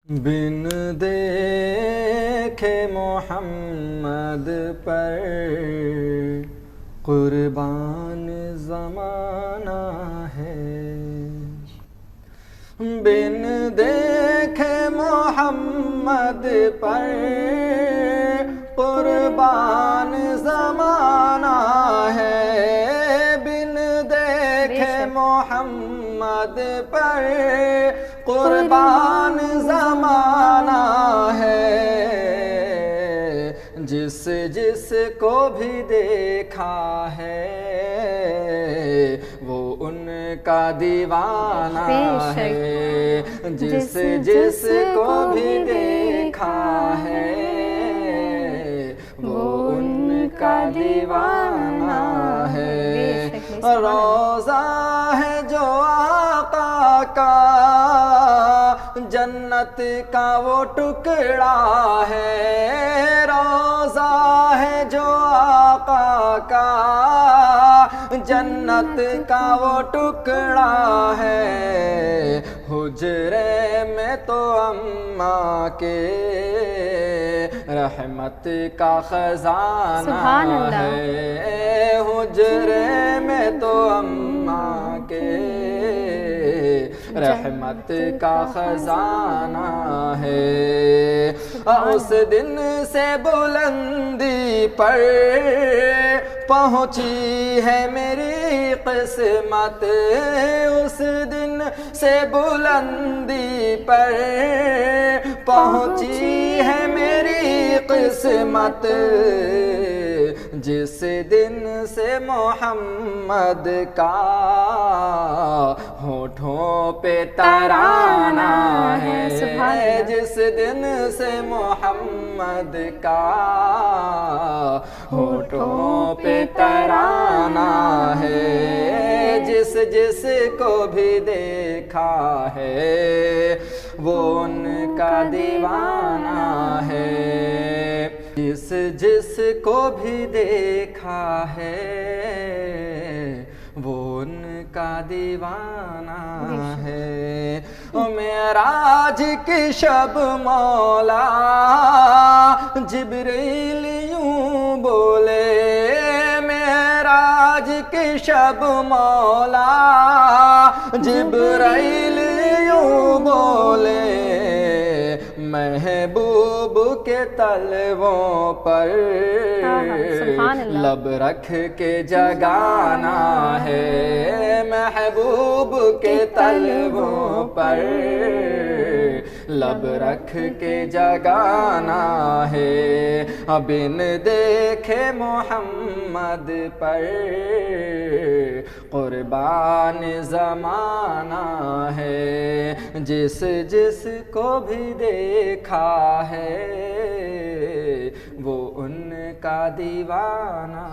بن دیکھے محمد پر قربان زمانہ ہے، بن دیکھے محمد پر قربان زمانہ ہے، بن دیکھے محمد پر قربان زمانہ ہے، جس جس کو بھی دیکھا ہے وہ ان کا دیوانہ ہے، جس جس کو بھی دیکھا ہے وہ ان کا دیوانہ ہے۔ روضہ ہے جو آقا کا جنت کا وہ ٹکڑا ہے، روضہ ہے جو آقا کا جنت کا وہ ٹکڑا ہے، حجرے میں تو اماں کے رحمت کا خزانہ ہے، حجرے میں تو اماں کے رحمت کا خزانہ ہے۔ اس دن سے بلندی پر پہنچی ہے میری قسمت، اس دن سے بلندی پر پہنچی ہے میری قسمت، جس دن سے محمد کا ہونٹوں پہ ترانہ ہے، جس دن سے محمد کا ہونٹوں پہ ترانہ ہے، جس جس کو بھی دیکھا ہے وہ ان کا دیوانہ ہے، جس جس کو بھی دیکھا ہے وہ ان کا دیوانہ ہے۔ معراج کی شب مولا جبریل یوں بولے، معراج کی شب مولا جبریل یوں بولے، محبوب کے تلووں پر لب رکھ کے جگانا ہے، محبوب کے تلووں پر لب رکھ کے جگانا ہے، بن دیکھے محمد پر قربان زمانہ ہے، جس جس کو بھی دیکھا ہے وہ ان کا دیوانہ